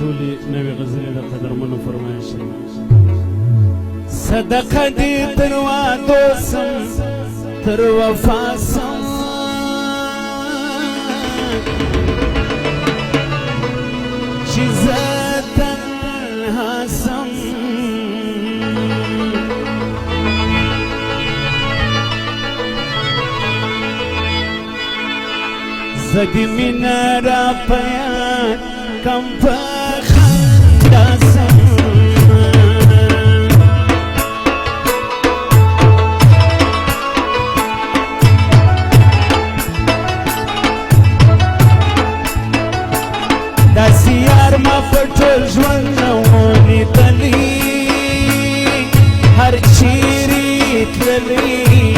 ټولې نوې غزلې د قدرمنو فرمایش دی. صدقه دې تر وعدو سم تر وفا سم چې زه تنها سم زه دې مینه را په یاد کم په خندا سم داسې یار ما په ټول ژوند نه و لیدلی هر چیرې تللی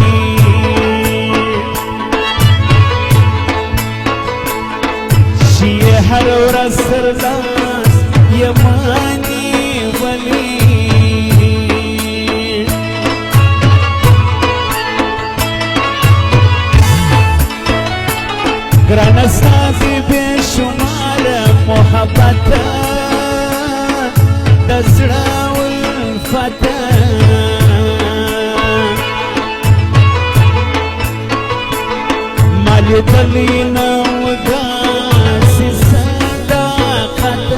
چې یې هر ورځ تر لاس یما نیولې ګرانه ستا دې بې شماره محبت د زړه الفت ما لیدلی نه و داسې صداقت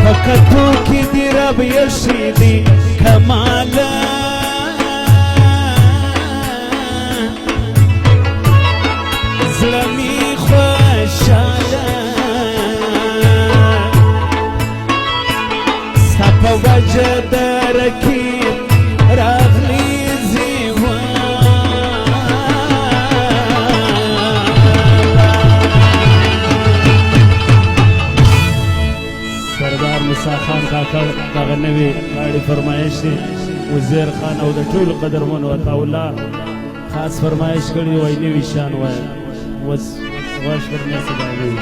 په کتو کې دې رب یشي دې کماله زړه مې خوشحاله ستا په وجه د رقیب راغلی سردار موسی خان کاکړ دغه نوې غاړې فرمایش دی. وزیر خان او د ټولو قدرمنو عطاالله خاص فرمایش کړي وای نوي شان وایه وس غوښ پر مې څه دی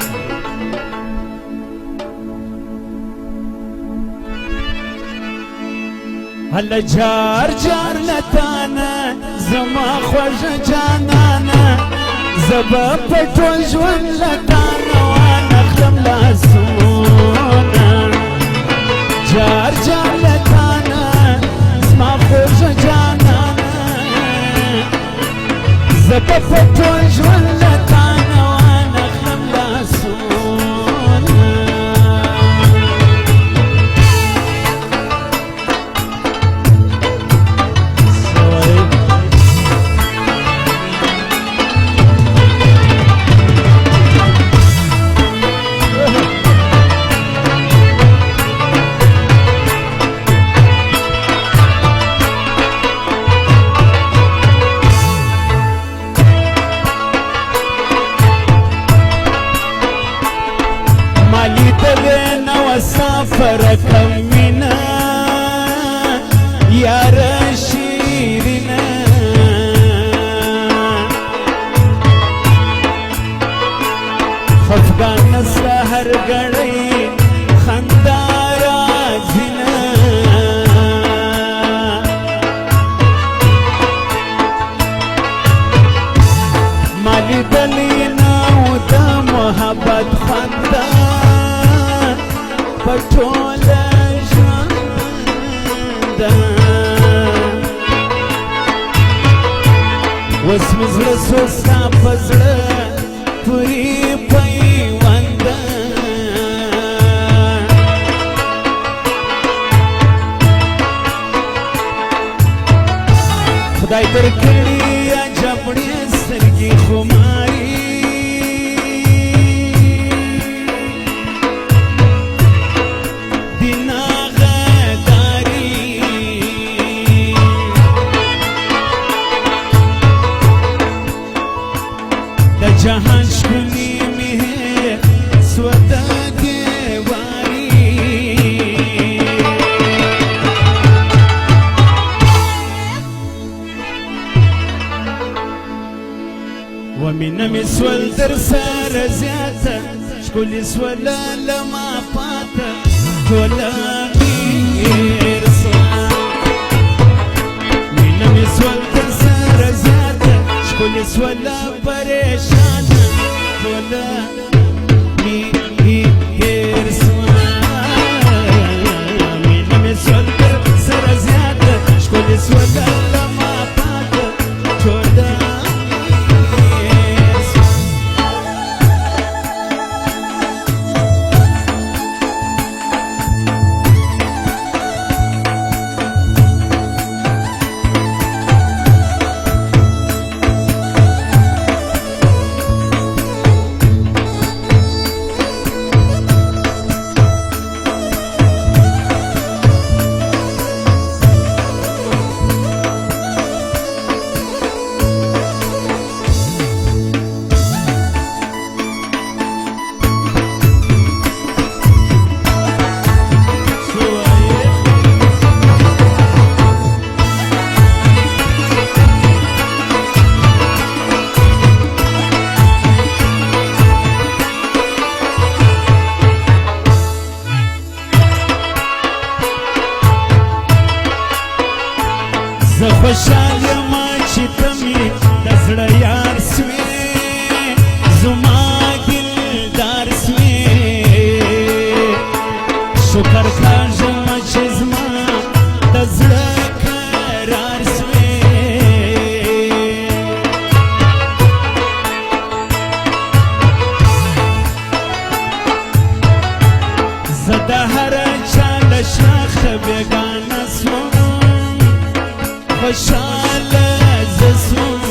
هله جار جار لتانه زما خوږه جانانه زه به په ټول ژوند لتانه وانخلم لاسونه جار جار لتانه زما خوږه جانانه زه به په ټول ژوند لتانه وانخلم لاسونه سفر کمینا یار شیرینا خفگان سهر گڑی خندا راځینا مالی دلینا و د محبت خندا پټوله ژوند اوس مې زړه سو ستا په زړه پورې پیوند خدای درکړي عجب ډېرې سترګې خماري جهان شکلی می سودا دیواری و مینه می سول در سر زیاده شکلی سولا لما پاته تولا غیر سولا مینه می سول در سر زیاده پولیس ولا پریشان ولا می هیر مینه می سول پر سر زیاد پولیس ولا لما پاک چودا زه خوشحال یم چې ته مې د زړه یار سوې زما دلدار سوې شکر کاږم چې زما د زړه قرار سوې زه د هر چا له شاخه بېګانه سوم خوشحاله زه سوم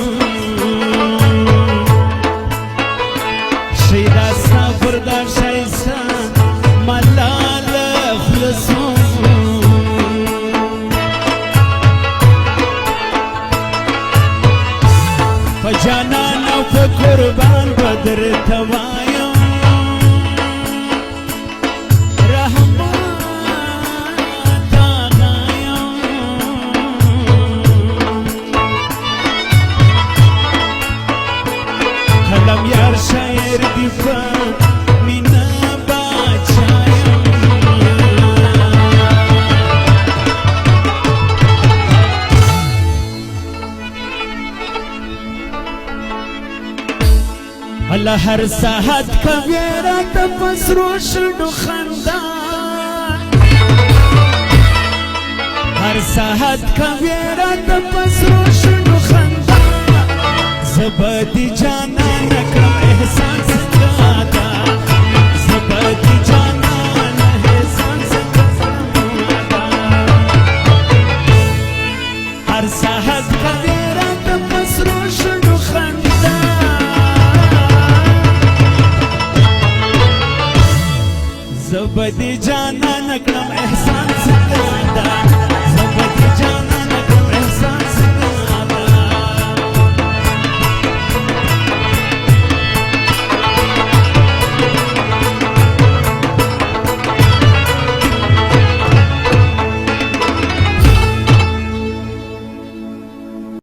شیدا ستا پر دا ښایسته ملاله خوله سوم په جانان او په قربان به درته وایم یار شاعر دی په مینه باچایم الله هر ساعت کوي راته په سرو شونډو خندا هر ساعت کوي راته په سرو شونډو خندا زه به دې جانانه کړم احسان څنګه دا زه به دې جانانه احسان څنګه دا هر ساعت کوي راته په سرو شونډو خندا زه به دې جانانه کړم احسان څنګه دا